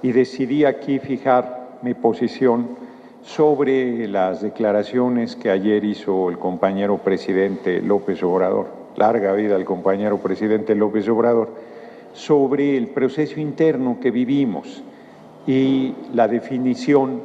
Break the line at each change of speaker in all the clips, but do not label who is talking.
y decidí aquí fijar mi posición sobre las declaraciones que ayer hizo el compañero presidente López Obrador, larga vida al compañero presidente López Obrador, sobre el proceso interno que vivimos y la definición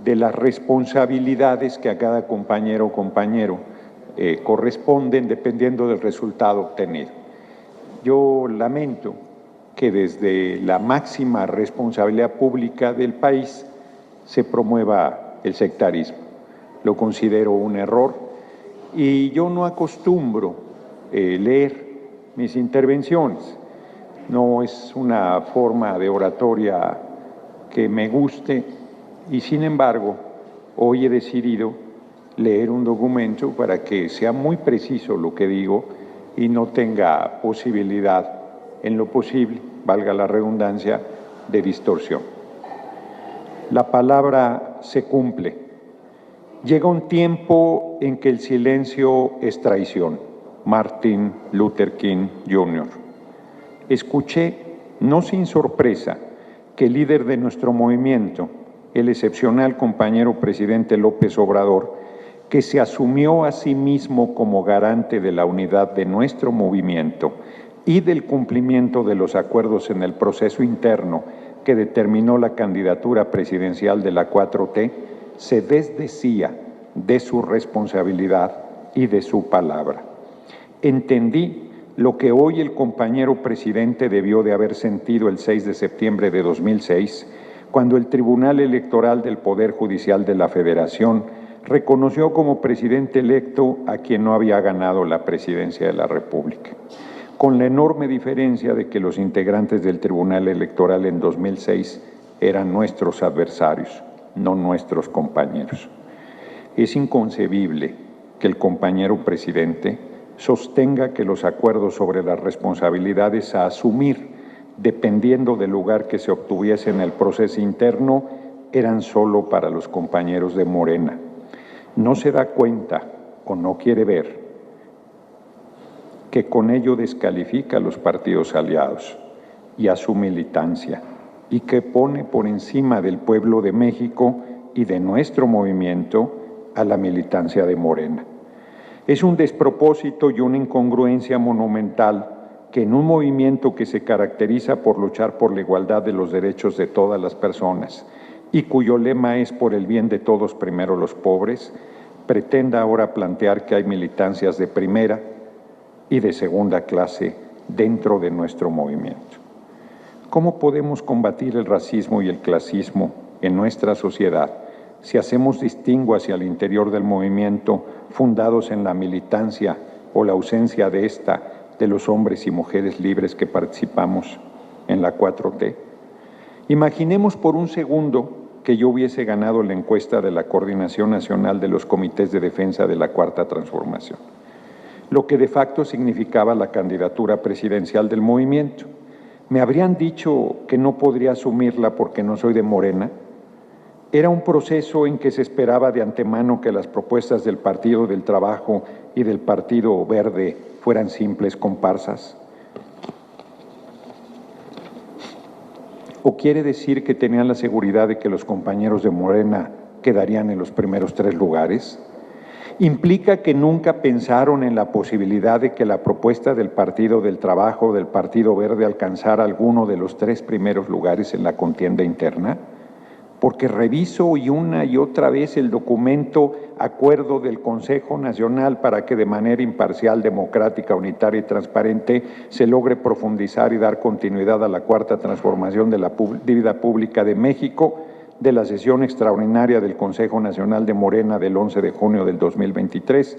de las responsabilidades que a cada compañero o compañero corresponden dependiendo del resultado obtenido. Yo lamento que desde la máxima responsabilidad pública del país se promueva el sectarismo. Lo considero un error y yo no acostumbro leer mis intervenciones. No es una forma de oratoria que me guste y, sin embargo, hoy he decidido leer un documento para que sea muy preciso lo que digo y no tenga posibilidad, en lo posible, valga la redundancia, de distorsión. La palabra se cumple. Llega un tiempo en que el silencio es traición. Martin Luther King Jr. Escuché, no sin sorpresa, que el líder de nuestro movimiento, el excepcional compañero presidente López Obrador, que se asumió a sí mismo como garante de la unidad de nuestro movimiento y del cumplimiento de los acuerdos en el proceso interno que determinó la candidatura presidencial de la 4T, se desdecía de su responsabilidad y de su palabra. Entendí lo que hoy el compañero presidente debió de haber sentido el 6 de septiembre de 2006, cuando el Tribunal Electoral del Poder Judicial de la Federación reconoció como presidente electo a quien no había ganado la presidencia de la República, con la enorme diferencia de que los integrantes del Tribunal Electoral en 2006 eran nuestros adversarios, no nuestros compañeros. Es inconcebible que el compañero presidente sostenga que los acuerdos sobre las responsabilidades a asumir, dependiendo del lugar que se obtuviese en el proceso interno, eran solo para los compañeros de Morena. No se da cuenta o no quiere ver que con ello descalifica a los partidos aliados y a su militancia, y que pone por encima del pueblo de México y de nuestro movimiento a la militancia de Morena. Es un despropósito y una incongruencia monumental que en un movimiento que se caracteriza por luchar por la igualdad de los derechos de todas las personas y cuyo lema es por el bien de todos, primero los pobres, pretenda ahora plantear que hay militancias de primera y de segunda clase dentro de nuestro movimiento. ¿Cómo podemos combatir el racismo y el clasismo en nuestra sociedad si hacemos distingo hacia el interior del movimiento fundados en la militancia o la ausencia de esta de los hombres y mujeres libres que participamos en la 4T? Imaginemos por un segundo que yo hubiese ganado la encuesta de la Coordinación Nacional de los Comités de Defensa de la Cuarta Transformación, lo que de facto significaba la candidatura presidencial del movimiento. ¿Me habrían dicho que no podría asumirla porque no soy de Morena? Era un proceso en que se esperaba de antemano que las propuestas del Partido del Trabajo y del Partido Verde fueran simples comparsas. ¿O quiere decir que tenían la seguridad de que los compañeros de Morena quedarían en los primeros 3 lugares? ¿Implica que nunca pensaron en la posibilidad de que la propuesta del Partido del Trabajo o del Partido Verde alcanzara alguno de los 3 primeros lugares en la contienda interna? Porque reviso y una y otra vez el documento acuerdo del Consejo Nacional para que de manera imparcial, democrática, unitaria y transparente se logre profundizar y dar continuidad a la cuarta transformación de la vida pública de México, de la sesión extraordinaria del Consejo Nacional de Morena del 11 de junio del 2023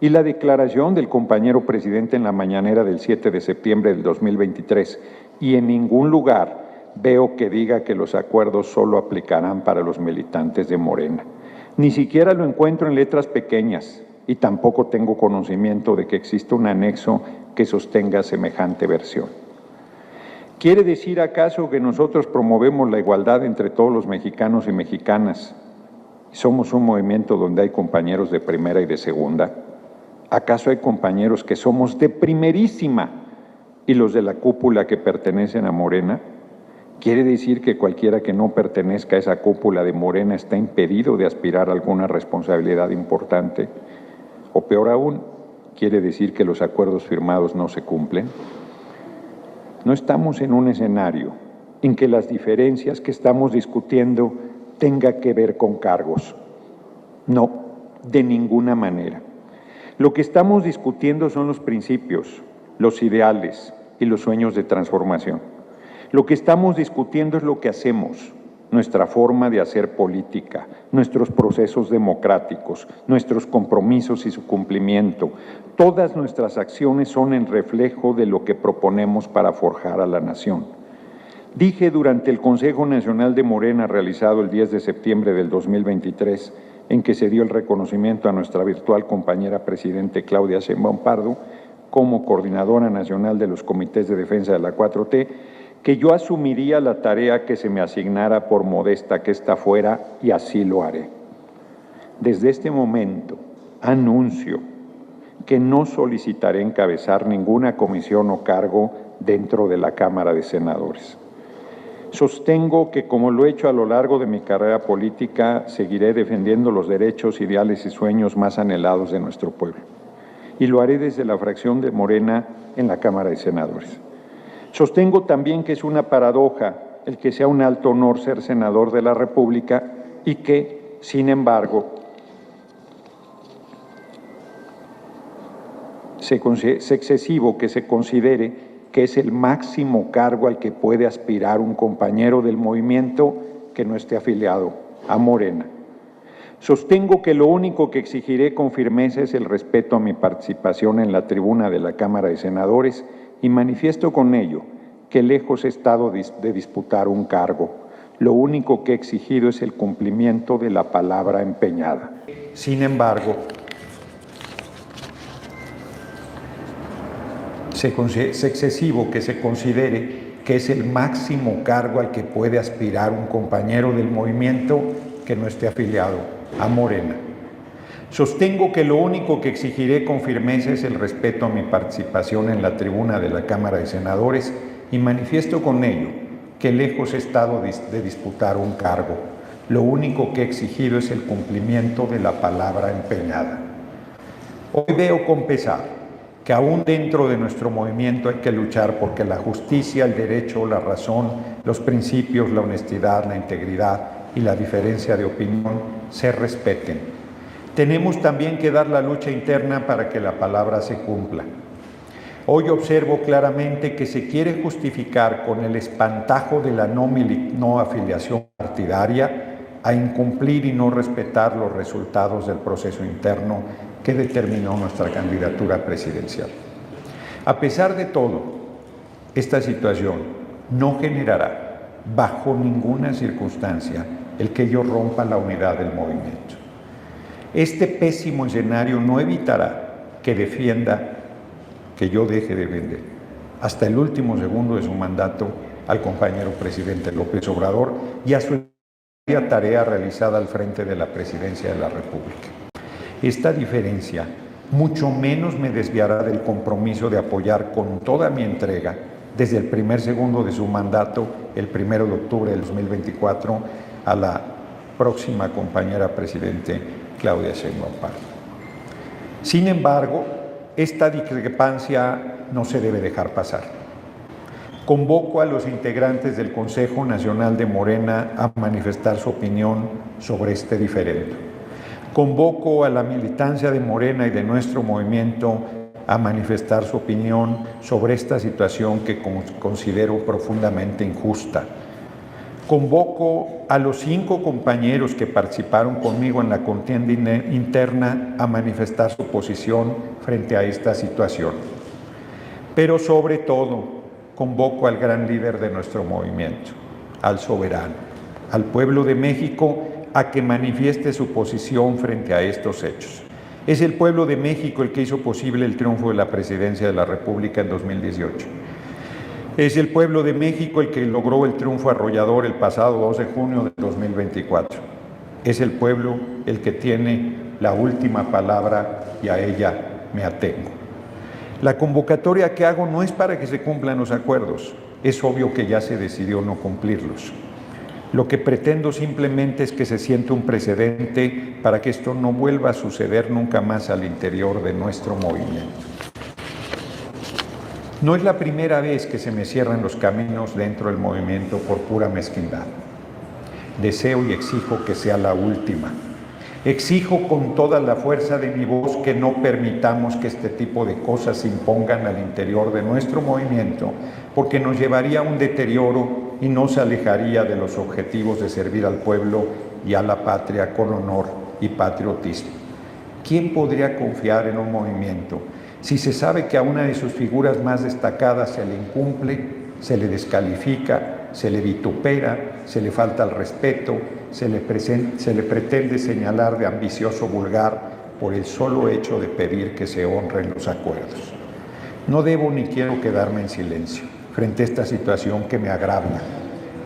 y la declaración del compañero presidente en la mañanera del 7 de septiembre del 2023. Y en ningún lugar veo que diga que los acuerdos solo aplicarán para los militantes de Morena. Ni siquiera lo encuentro en letras pequeñas y tampoco tengo conocimiento de que exista un anexo que sostenga semejante versión. ¿Quiere decir acaso que nosotros promovemos la igualdad entre todos los mexicanos y mexicanas? ¿Somos un movimiento donde hay compañeros de primera y de segunda? ¿Acaso hay compañeros que somos de primerísima y los de la cúpula que pertenecen a Morena? ¿Quiere decir que cualquiera que no pertenezca a esa cúpula de Morena está impedido de aspirar a alguna responsabilidad importante? O peor aún, ¿quiere decir que los acuerdos firmados no se cumplen? No estamos en un escenario en que las diferencias que estamos discutiendo tenga que ver con cargos. No, de ninguna manera. Lo que estamos discutiendo son los principios, los ideales y los sueños de transformación. Lo que estamos discutiendo es lo que hacemos, nuestra forma de hacer política, nuestros procesos democráticos, nuestros compromisos y su cumplimiento. Todas nuestras acciones son el reflejo de lo que proponemos para forjar a la nación. Dije durante el Consejo Nacional de Morena realizado el 10 de septiembre del 2023, en que se dio el reconocimiento a nuestra virtual compañera presidente Claudia Sheinbaum Pardo como coordinadora nacional de los comités de defensa de la 4T, que yo asumiría la tarea que se me asignara por modesta que ésta fuera, y así lo haré. Desde este momento anuncio que no solicitaré encabezar ninguna comisión o cargo dentro de la Cámara de Senadores. Sostengo que, como lo he hecho a lo largo de mi carrera política, seguiré defendiendo los derechos, ideales y sueños más anhelados de nuestro pueblo. Y lo haré desde la fracción de Morena en la Cámara de Senadores. Sostengo también que es una paradoja el que sea un alto honor ser senador de la República y que, sin embargo, es excesivo que se considere que es el máximo cargo al que puede aspirar un compañero del movimiento que no esté afiliado a Morena. Sostengo que lo único que exigiré con firmeza es el respeto a mi participación en la tribuna de la Cámara de Senadores y manifiesto con ello que lejos he estado de disputar un cargo. Lo único que he exigido es el cumplimiento de la palabra empeñada. Sin embargo, es excesivo que se considere que es el máximo cargo al que puede aspirar un compañero del movimiento que no esté afiliado a Morena. Sostengo que lo único que exigiré con firmeza es el respeto a mi participación en la tribuna de la Cámara de Senadores y manifiesto con ello que lejos he estado de disputar un cargo. Lo único que he exigido es el cumplimiento de la palabra empeñada. Hoy veo con pesar que aún dentro de nuestro movimiento hay que luchar porque la justicia, el derecho, la razón, los principios, la honestidad, la integridad y la diferencia de opinión se respeten. Tenemos también que dar la lucha interna para que la palabra se cumpla. Hoy observo claramente que se quiere justificar con el espantajo de la no afiliación partidaria a incumplir y no respetar los resultados del proceso interno que determinó nuestra candidatura presidencial. A pesar de todo, esta situación no generará bajo ninguna circunstancia el que yo rompa la unidad del movimiento. Este pésimo escenario no evitará que defienda que yo deje de vender hasta el último segundo de su mandato al compañero presidente López Obrador y a su tarea realizada al frente de la presidencia de la República. Esta diferencia mucho menos me desviará del compromiso de apoyar con toda mi entrega desde el primer segundo de su mandato, el 1 de octubre del 2024, a la próxima compañera presidente Claudia Sheinbaum Pardo. Sin embargo, esta discrepancia no se debe dejar pasar. Convoco a los integrantes del Consejo Nacional de Morena a manifestar su opinión sobre este diferendo. Convoco a la militancia de Morena y de nuestro movimiento a manifestar su opinión sobre esta situación que considero profundamente injusta. Convoco a los 5 compañeros que participaron conmigo en la contienda interna a manifestar su posición frente a esta situación. Pero sobre todo, convoco al gran líder de nuestro movimiento, al soberano, al pueblo de México, a que manifieste su posición frente a estos hechos. Es el pueblo de México el que hizo posible el triunfo de la presidencia de la República en 2018. Es el pueblo de México el que logró el triunfo arrollador el pasado 2 de junio de 2024. Es el pueblo el que tiene la última palabra y a ella me atengo. La convocatoria que hago no es para que se cumplan los acuerdos, es obvio que ya se decidió no cumplirlos. Lo que pretendo simplemente es que se siente un precedente para que esto no vuelva a suceder nunca más al interior de nuestro movimiento. No es la primera vez que se me cierran los caminos dentro del movimiento por pura mezquindad. Deseo y exijo que sea la última. Exijo con toda la fuerza de mi voz que no permitamos que este tipo de cosas se impongan al interior de nuestro movimiento, porque nos llevaría a un deterioro y nos alejaría de los objetivos de servir al pueblo y a la patria con honor y patriotismo. ¿Quién podría confiar en un movimiento si se sabe que a una de sus figuras más destacadas se le incumple, se le descalifica, se le vitupera, se le falta el respeto, se le pretende señalar de ambicioso vulgar por el solo hecho de pedir que se honren los acuerdos? No debo ni quiero quedarme en silencio frente a esta situación que me agravia,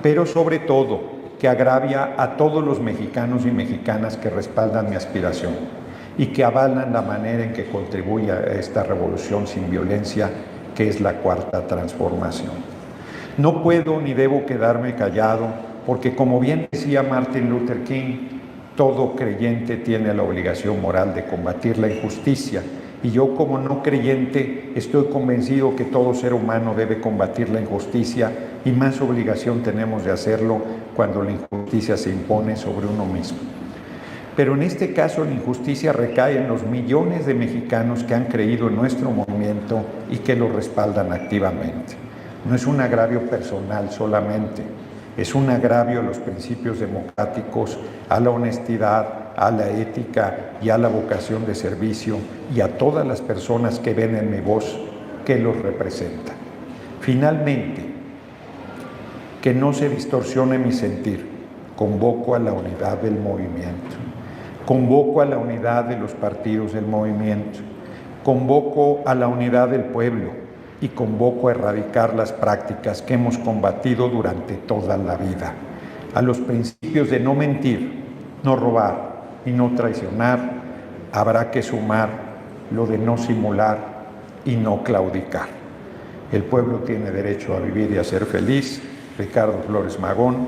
pero sobre todo que agravia a todos los mexicanos y mexicanas que respaldan mi aspiración y que avalan la manera en que contribuye a esta revolución sin violencia que es la Cuarta Transformación. No puedo ni debo quedarme callado porque, como bien decía Martin Luther King, todo creyente tiene la obligación moral de combatir la injusticia, y yo, como no creyente, estoy convencido que todo ser humano debe combatir la injusticia, y más obligación tenemos de hacerlo cuando la injusticia se impone sobre uno mismo. Pero en este caso la injusticia recae en los millones de mexicanos que han creído en nuestro movimiento y que lo respaldan activamente. No es un agravio personal solamente, es un agravio a los principios democráticos, a la honestidad, a la ética y a la vocación de servicio, y a todas las personas que ven en mi voz que los representan. Finalmente, que no se distorsione mi sentir, convoco a la unidad del movimiento, convoco a la unidad de los partidos del movimiento, convoco a la unidad del pueblo y convoco a erradicar las prácticas que hemos combatido durante toda la vida, a los principios de no mentir, no robar y no traicionar. Habrá que sumar lo de no simular y no claudicar. El pueblo tiene derecho a vivir y a ser feliz. Ricardo Flores Magón,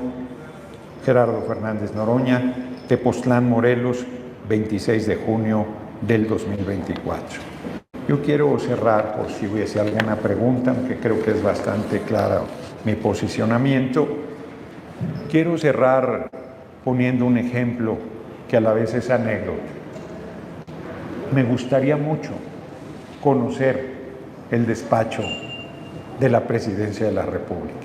Gerardo Fernández Noroña, Tepoztlán, Morelos, 26 de junio del 2024. Yo quiero cerrar, por si hubiese alguna pregunta, aunque creo que es bastante clara mi posicionamiento. Quiero cerrar poniendo un ejemplo que a la vez es anécdota. Me gustaría mucho conocer el despacho de la Presidencia de la República.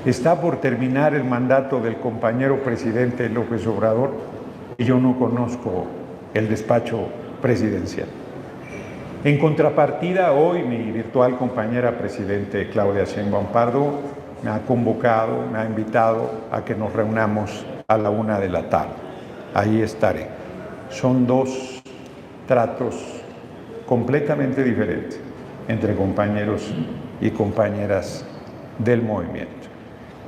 Está por terminar el mandato del compañero presidente López Obrador y yo no conozco el despacho presidencial. En contrapartida, hoy mi virtual compañera presidente Claudia Sheinbaum Pardo me ha convocado, me ha invitado a que nos reunamos a la 1 de la tarde. Ahí estaré. Son dos tratos completamente diferentes entre compañeros y compañeras del movimiento.